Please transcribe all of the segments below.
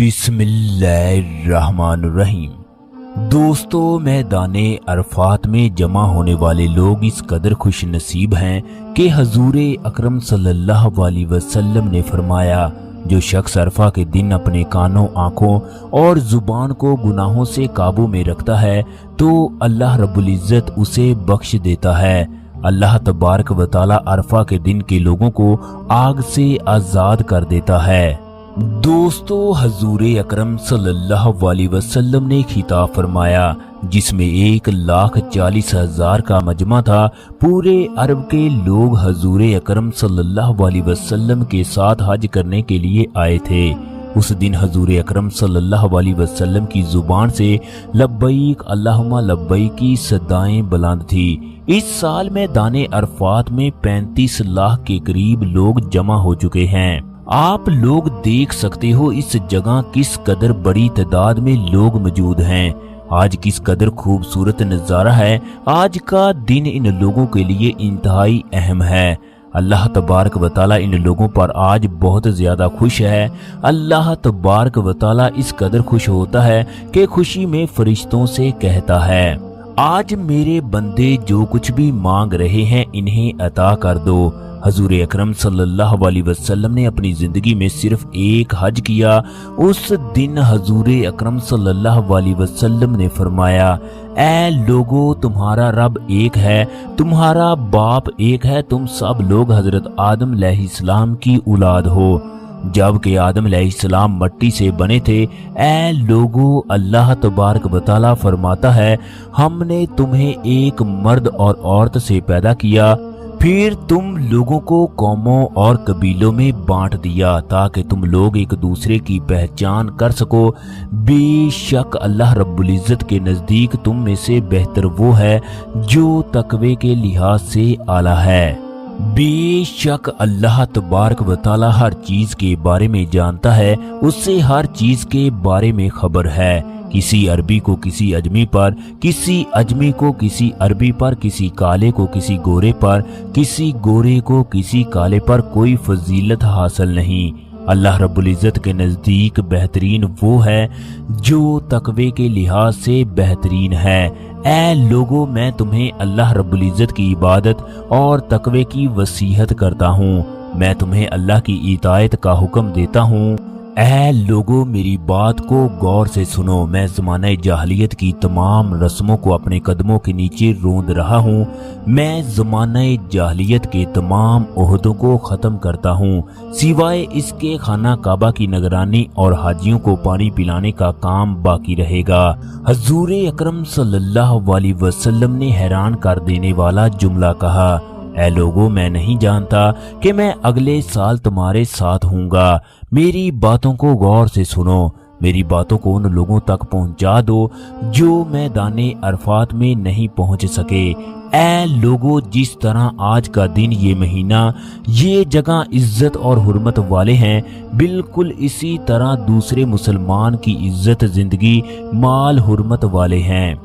बिस्मिल्लाहिर्रहमानिर्रहीम। दोस्तों, मैदान अरफात में जमा होने वाले लोग इस कदर खुश नसीब हैं कि हजूर अकरम सल्लल्लाहु अलैहि वसल्लम ने फरमाया, जो शख्स अरफा के दिन अपने कानों, आंखों और जुबान को गुनाहों से काबू में रखता है तो अल्लाह रब्बुल इज्जत उसे बख्श देता है। अल्लाह तबारक व तआला अरफा के दिन के लोगों को आग से आजाद कर देता है। दोस्तों, हजूर अकरम सल्लल्लाहु अलैहि वसल्लम ने खिताब फरमाया जिसमें 1,40,000 का मजमा था। पूरे अरब के लोग हजूर अकरम सल्लल्लाहु अलैहि वसल्लम के साथ हज करने के लिए आए थे। उस दिन हजूर अकरम सल्लल्लाहु अलैहि वसल्लम की जुबान से लब्बैक अल्लाहुम्मा लब्बैक की सदाएं बुलंद थी। इस साल मैदान अरफात में 35 लाख के करीब लोग जमा हो चुके हैं। आप लोग देख सकते हो इस जगह किस कदर बड़ी तादाद में लोग मौजूद हैं। आज किस कदर खूबसूरत नज़ारा है। आज का दिन इन लोगों के लिए इंतहाई अहम है। अल्लाह तबारक व तआला इन लोगों पर आज बहुत ज्यादा खुश है। अल्लाह तबारक व तआला इस कदर खुश होता है कि खुशी में फरिश्तों से कहता है, आज मेरे बंदे जो कुछ भी मांग रहे हैं इन्हें अता कर दो। हजूर अकरम सल्लल्लाहु अलैहि वसल्लम ने अपनी जिंदगी में सिर्फ एक हज किया। उस दिन हजूर अकरम सल्लल्लाहु अलैहि वसल्लम ने फरमाया, ऐ लोगो, तुम्हारा रब एक है, तुम्हारा बाप एक है, तुम सब लोग हजरत आदम अलैहिस्सलाम की औलाद हो। जबकि आदम अलैहिस्सलाम मट्टी से बने थे। ऐ लोगो, अल्लाह तबारक व तआला फरमाता है, हमने तुम्हें एक मर्द और औरत से पैदा किया, फिर तुम लोगों को कौमों और कबीलों में बांट दिया ताकि तुम लोग एक दूसरे की पहचान कर सको। बेशक अल्लाह रब्बुल इज्जत के नजदीक तुम में से बेहतर वो है जो तकवे के लिहाज से आला है। बेशक अल्लाह तबारक व तआला हर चीज के बारे में जानता है, उससे हर चीज के बारे में खबर है। किसी अरबी को किसी अजमी पर, किसी अजमी को किसी अरबी पर, किसी काले को किसी गोरे पर, किसी गोरे को किसी काले पर कोई फजीलत हासिल नहीं। अल्लाह रब्बुल इज्जत के नज़दीक बेहतरीन वो है जो तकवे के लिहाज से बेहतरीन है। ऐ लोगों, मैं तुम्हें अल्लाह रब्बुल इज्जत की इबादत और तकवे की वसीहत करता हूँ। मैं तुम्हें अल्लाह की इतायत का हुक्म देता हूँ। ऐ लोगों, मेरी बात को गौर से सुनो। मैं ज़माने जाहलियत की तमाम रस्मों को अपने कदमों के नीचे रोंद रहा हूँ। मैं ज़माने जाहलियत के तमाम ओहदों को ख़त्म करता हूँ, सिवाय इसके खाना काबा की निगरानी और हाजियों को पानी पिलाने का काम बाकी रहेगा। हजूर अकरम सल्लल्लाहु अलैहि वसल्लम ने हैरान कर देने वाला जुमला कहा, ऐ लोगों, मैं नहीं जानता कि मैं अगले साल तुम्हारे साथ हूँगा। मेरी बातों को गौर से सुनो। मेरी बातों को उन लोगों तक पहुँचा दो जो मैदान अरफात में नहीं पहुँच सके। ऐ लोगों, जिस तरह आज का दिन, ये महीना, ये जगह इज्जत और हुर्मत वाले हैं, बिल्कुल इसी तरह दूसरे मुसलमान की इज्जत, जिंदगी, माल, हुर्मत वाले हैं।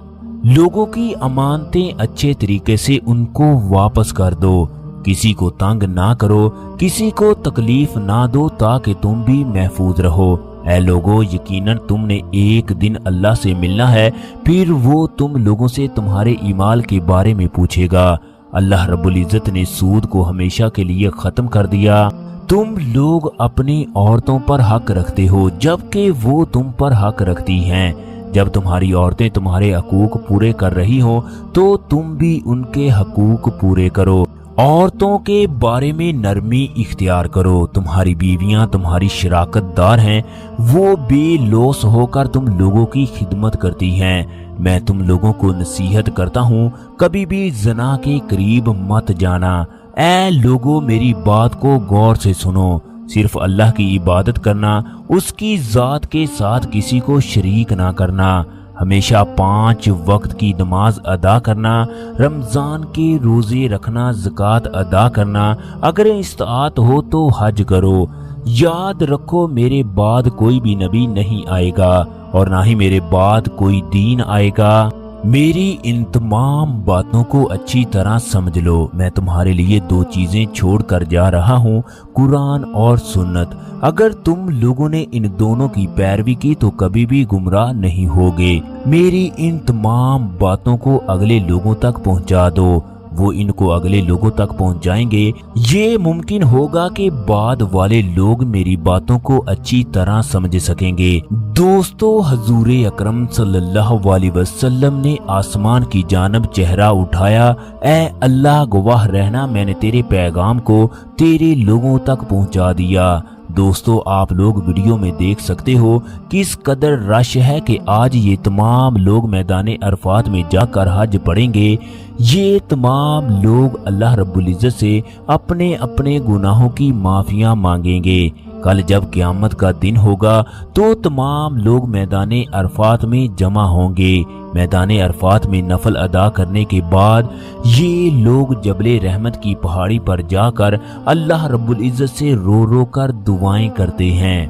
लोगों की अमानतें अच्छे तरीके से उनको वापस कर दो। किसी को तंग ना करो, किसी को तकलीफ ना दो ताकि तुम भी महफूज रहो। ऐ लोगों, यकीनन तुमने एक दिन अल्लाह से मिलना है, फिर वो तुम लोगों से तुम्हारे ईमाल के बारे में पूछेगा। अल्लाह रब्बुल इज्जत ने सूद को हमेशा के लिए खत्म कर दिया। तुम लोग अपनी औरतों पर हक रखते हो जबकि वो तुम पर हक रखती हैं। जब तुम्हारी औरतें तुम्हारे हकूक पूरे कर रही हो तो तुम भी उनके हकूक पूरे करो। औरतों के बारे में नरमी इख्तियार करो। तुम्हारी बीवियां तुम्हारी शराकतदार हैं, वो बेलौस होकर तुम लोगों की खिदमत करती हैं। मैं तुम लोगों को नसीहत करता हूँ, कभी भी ज़ना के करीब मत जाना। ऐ लोगों, मेरी बात को गौर से सुनो। सिर्फ अल्लाह की इबादत करना, उसकी ज़ात के साथ किसी को शरीक ना करना, हमेशा 5 वक्त की नमाज अदा करना, रमज़ान के रोज़े रखना, ज़कात अदा करना, अगर इस्ताअत हो तो हज करो। याद रखो, मेरे बाद कोई भी नबी नहीं आएगा और ना ही मेरे बाद कोई दीन आएगा। میری ان تمام باتوں کو اچھی طرح سمجھ لو، میں تمہارے لیے دو چیزیں چھوڑ کر جا رہا ہوں، قرآن اور سنت۔ اگر تم لوگوں نے ان دونوں کی پیروی کی تو کبھی بھی گمراہ نہیں ہوگے۔ میری ان تمام باتوں کو اگلے لوگوں تک پہنچا دو، وہ ان کو اگلے لوگوں تک پہنچائیں گے۔ یہ ممکن ہوگا کہ بعد والے لوگ میری باتوں کو اچھی طرح سمجھ سکیں گے۔ دوستو، حضور اکرم صلی اللہ علیہ وسلم نے آسمان کی جانب چہرہ اٹھایا، اے اللہ گواہ رہنا، میں نے تیرے پیغام کو تیرے لوگوں تک پہنچا دیا۔ دوستو، آپ لوگ ویڈیو میں دیکھ سکتے ہو کس قدر رش ہے کہ آج یہ تمام لوگ میدان عرفات میں جا کر حج پڑھیں گے۔ یہ تمام لوگ اللہ رب العزت سے اپنے اپنے گناہوں کی معافیاں مانگیں گے۔ کل جب قیامت کا دن ہوگا تو تمام لوگ میدان عرفات میں جمع ہوں گے۔ میدان عرفات میں نفل ادا کرنے کے بعد یہ لوگ جبل رحمت کی پہاڑی پر جا کر اللہ رب العزت سے رو رو کر دعائیں کرتے ہیں۔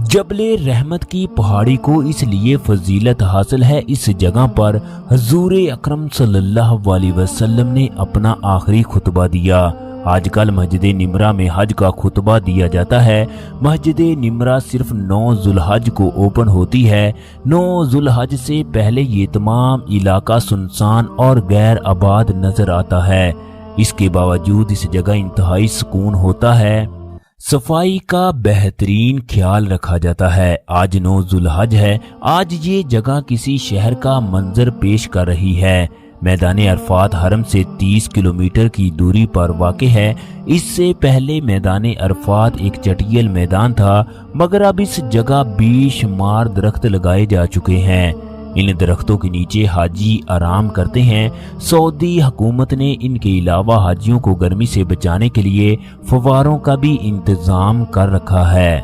جبل رحمت کی پہاڑی کو اس لیے فضیلت حاصل ہے، اس جگہ پر حضور اکرم صلی اللہ علیہ وسلم نے اپنا آخری خطبہ دیا۔ آج کل مسجد نمرہ میں حج کا خطبہ دیا جاتا ہے۔ مسجد نمرہ صرف 9 ذوالحج کو اوپن ہوتی ہے۔ 9 ذوالحج سے پہلے یہ تمام علاقہ سنسان اور غیر آباد نظر آتا ہے۔ اس کے باوجود اس جگہ انتہائی سکون ہوتا ہے۔ صفائی کا بہترین خیال رکھا جاتا ہے۔ آج 9 ذوالحج ہے۔ آج یہ جگہ کسی شہر کا منظر پیش کر رہی ہے۔ میدان عرفات حرم سے 30 کلومیٹر کی دوری پر واقع ہے۔ اس سے پہلے میدان عرفات ایک چٹیل میدان تھا، مگر اب اس جگہ بے شمار درخت لگائے جا چکے ہیں۔ ان درختوں کے نیچے حاجی آرام کرتے ہیں۔ سعودی حکومت نے ان کے علاوہ حاجیوں کو گرمی سے بچانے کے لیے فواروں کا بھی انتظام کر رکھا ہے۔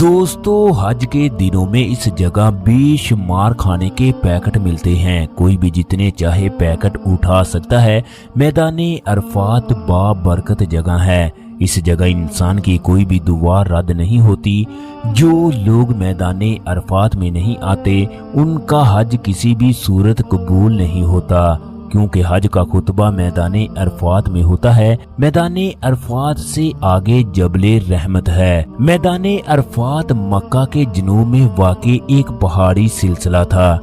دوستو، حج کے دنوں میں اس جگہ بے شمار کھانے کے پیکٹ ملتے ہیں، کوئی بھی جتنے چاہے پیکٹ اٹھا سکتا ہے۔ میدان عرفات بابرکت جگہ ہے۔ اس جگہ انسان کی کوئی بھی دعا رد نہیں ہوتی۔ جو لوگ میدان عرفات میں نہیں آتے ان کا حج کسی بھی صورت قبول نہیں ہوتا، کیونکہ حج کا خطبہ میدان عرفات میں ہوتا ہے۔ میدان عرفات سے آگے جبل رحمت ہے۔ میدان عرفات مکہ کے جنوب میں واقع ایک پہاڑی سلسلہ تھا۔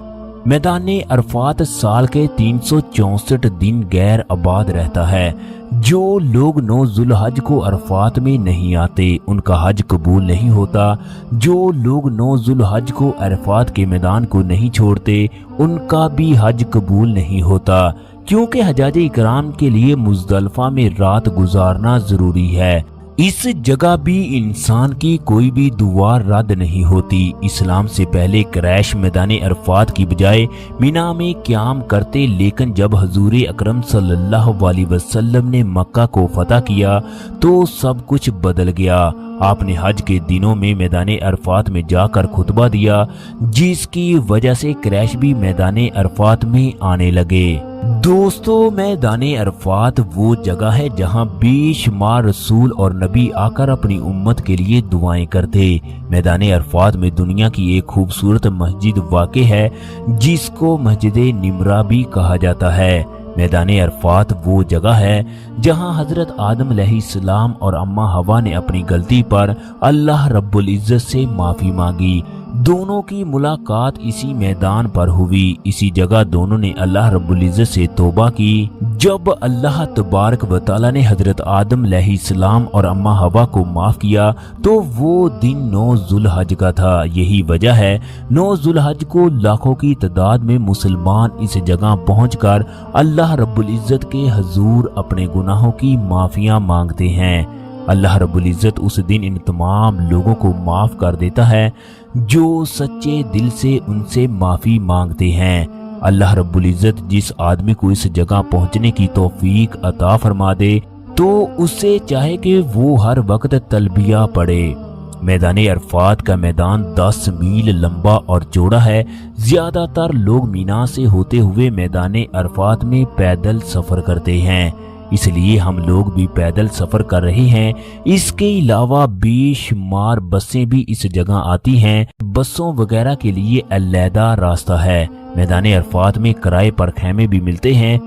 میدان عرفات سال کے 364 دن غیر آباد رہتا ہے۔ جو لوگ 9 ذوالحج کو عرفات میں نہیں آتے ان کا حج قبول نہیں ہوتا۔ جو لوگ 9 ذوالحج کو عرفات کے میدان کو نہیں چھوڑتے ان کا بھی حج قبول نہیں ہوتا، کیونکہ حجاج اکرام کے لیے مزدلفہ میں رات گزارنا ضروری ہے۔ اس جگہ بھی انسان کی کوئی بھی دعا رد نہیں ہوتی۔ اسلام سے پہلے قریش میدان عرفات کی بجائے مینا میں قیام کرتے، لیکن جب حضور اکرم صلی اللہ علیہ وسلم نے مکہ کو فتح کیا تو سب کچھ بدل گیا۔ آپ نے حج کے دنوں میں میدان عرفات میں جا کر خطبہ دیا، جس کی وجہ سے قریش بھی میدان عرفات میں آنے لگے۔ دوستو، میدان عرفات وہ جگہ ہے جہاں بے شمار رسول اور نبی آ کر اپنی امت کے لیے دعائیں کرتے۔ میدان عرفات میں دنیا کی ایک خوبصورت مسجد واقع ہے جس کو مسجد نمرہ بھی کہا جاتا ہے۔ میدان عرفات وہ جگہ ہے جہاں حضرت آدم علیہ السلام اور اماں حوا نے اپنی غلطی پر اللہ رب العزت سے معافی مانگی۔ دونوں کی ملاقات اسی میدان پر ہوئی۔ اسی جگہ دونوں نے اللہ رب العزت سے توبہ کی۔ جب اللہ تبارک و تعالی نے حضرت آدم علیہ السلام اور اماں حوا کو معاف کیا تو وہ دن 9 ذوالحج کا تھا۔ یہی وجہ ہے 9 ذوالحج کو لاکھوں کی تعداد میں مسلمان اس جگہ پہنچ کر اللہ رب العزت کے حضور اپنے گناہوں کی معافیاں مانگتے ہیں۔ اللہ رب العزت اس دن ان تمام لوگوں کو معاف کر دیتا ہے جو سچے دل سے ان سے معافی مانگتے ہیں۔ اللہ رب العزت جس آدمی کو اس جگہ پہنچنے کی توفیق عطا فرما دے تو اس سے چاہے کہ وہ ہر وقت تلبیہ پڑھے۔ میدان عرفات کا میدان 10 میل لمبا اور چوڑا ہے۔ زیادہ تر لوگ مینا سے ہوتے ہوئے میدان عرفات میں پیدل سفر کرتے ہیں، اس لیے ہم لوگ بھی پیدل سفر کر رہے ہیں۔ اس کے علاوہ بے شمار بسیں بھی اس جگہ آتی ہیں۔ بسوں وغیرہ کے لیے علیحدہ راستہ ہے۔ मैदान अरफात में किराए पर खेमे भी मिलते हैं।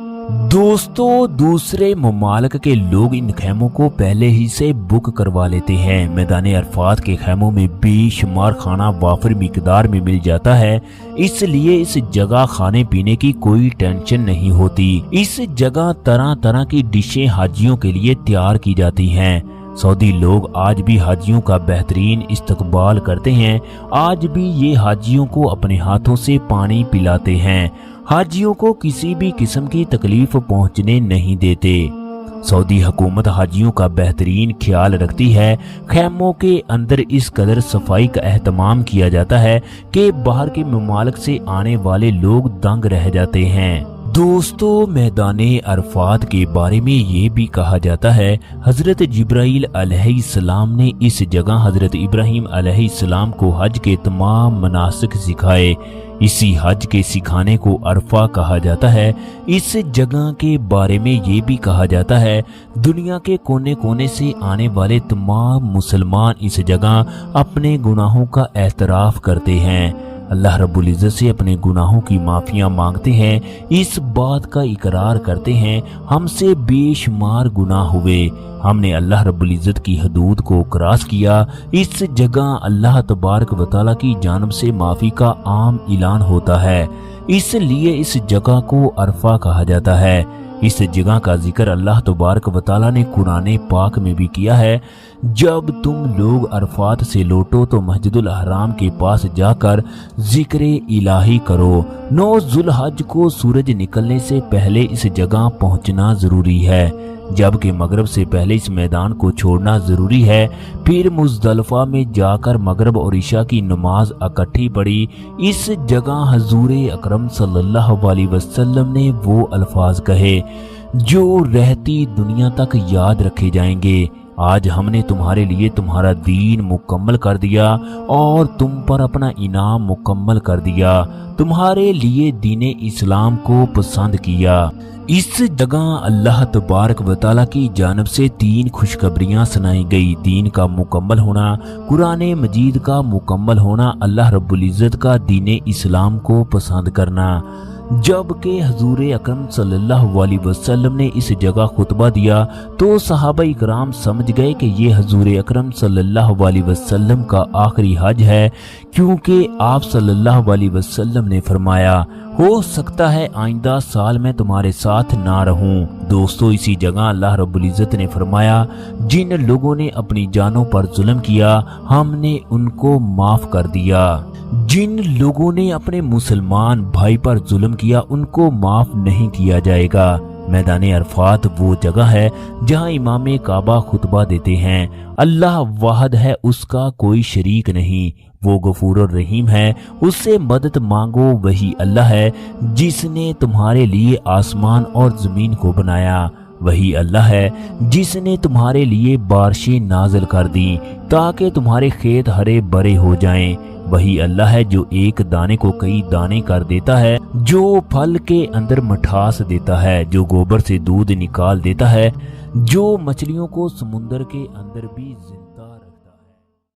दोस्तों, दूसरे ममालिक के लोग इन खेमों को पहले ही से बुक करवा लेते हैं। मैदान अरफात के खेमों में बेशुमार खाना वाफिर मिकदार में मिल जाता है, इसलिए इस जगह खाने पीने की कोई टेंशन नहीं होती। इस जगह तरह तरह की डिशें हाजियों के लिए तैयार की जाती हैं। सऊदी लोग आज भी हाजियों का बेहतरीन इस्तकबाल करते हैं। आज भी ये हाजियों को अपने हाथों से पानी पिलाते हैं। हाजियों को किसी भी किस्म की तकलीफ पहुंचने नहीं देते। सऊदी हुकूमत हाजियों का बेहतरीन ख्याल रखती है। खेमों के अंदर इस कदर सफाई का एहतमाम किया जाता है कि बाहर के ममालिक से आने वाले लोग दंग रह जाते हैं। दोस्तों, मैदाने अरफात के बारे में ये भी कहा जाता है, हजरत जिब्राइल अलैहिस्सलाम ने इस जगह हजरत इब्राहिम अलैहिस्सलाम को हज के तमाम मनासिक सिखाए। इसी हज के सिखाने को अरफा कहा जाता है। इस जगह के बारे में ये भी कहा जाता है, दुनिया के कोने कोने से आने वाले तमाम मुसलमान इस जगह अपने गुनाहों का एतराफ करते हैं। अल्लाह रब्बुल इज़्ज़त से अपने गुनाहों की माफिया मांगते हैं। इस बात का इकरार करते हैं, हमसे बेशुमार गुनाह हुए, हमने अल्लाह रब्बुल इज़्ज़त की हदूद को क्रॉस किया। इस जगह अल्लाह तबारक व तआला की जानिब से माफी का आम ऐलान होता है, इसलिए इस जगह को अरफा कहा जाता है। इस जगह का जिक्र अल्लाह तबारक व तआला ने कुरान पाक में भी किया है, जब तुम लोग अरफात से लौटो तो मस्जिदुल हराम के पास जाकर जिक्र इलाही करो। 9 जुल्हज को सूरज निकलने से पहले इस जगह पहुंचना जरूरी है, जबकि मगरब से पहले इस मैदान को छोड़ना जरूरी है। फिर मुजदलफा में जाकर मगरब और इशा की नमाज इकट्ठी पढ़ी। इस जगह हजूर अकरम सल्लल्लाहु अलैहि वसल्लम ने वो अल्फाज कहे जो रहती दुनिया तक याद रखे जाएंगे। आज हमने तुम्हारे लिए तुम्हारा दीन मुकम्मल कर दिया और तुम पर अपना इनाम मुकम्मल कर दिया, तुम्हारे लिए दीन इस्लाम को पसंद किया। इस जगह अल्लाह तबारक व तआला की जानिब से 3 खुशखबरियां सुनाई गई। दीन का मुकम्मल होना, कुरान मजीद का मुकम्मल होना, अल्लाह रब्बुल इज़्ज़त का दीन इस्लाम को पसंद करना। जबकि हजूर अकरम सल्लल्लाहु अलैहि वसल्लम ने इस जगह खुतबा दिया तो सहाबा इकराम समझ गए कि ये हजूर अकरम सल्लल्लाहु अलैहि वसल्लम का आखिरी हज है, क्योंकि आप सल्लल्लाहु अलैहि वसल्लम ने फरमाया, हो सकता है आइंदा साल मैं तुम्हारे साथ ना रहूं। दोस्तों, इसी जगह अल्लाह रब्बुल इज़्ज़त ने फरमाया, जिन लोगों ने अपनी जानों पर जुल्म किया हमने उनको माफ कर दिया। जिन लोगों ने अपने मुसलमान भाई पर जुल्म किया उनको माफ नहीं किया जाएगा। मैदान अरफात वो जगह है जहां इमाम काबा खुतबा देते हैं। अल्लाह वाहिद है, उसका कोई शरीक नहीं, वो गफूर और रहीम है, उससे मदद मांगो। वही अल्लाह है जिसने तुम्हारे लिए आसमान और जमीन को बनाया। वही अल्लाह है जिसने तुम्हारे लिए बारिशें नाज़िल कर दी ताकि तुम्हारे खेत हरे भरे हो जाएं। वही अल्लाह है जो एक दाने को कई दाने कर देता है, जो फल के अंदर मिठास देता है, जो गोबर से दूध निकाल देता है, जो मछलियों को समुंदर के अंदर भी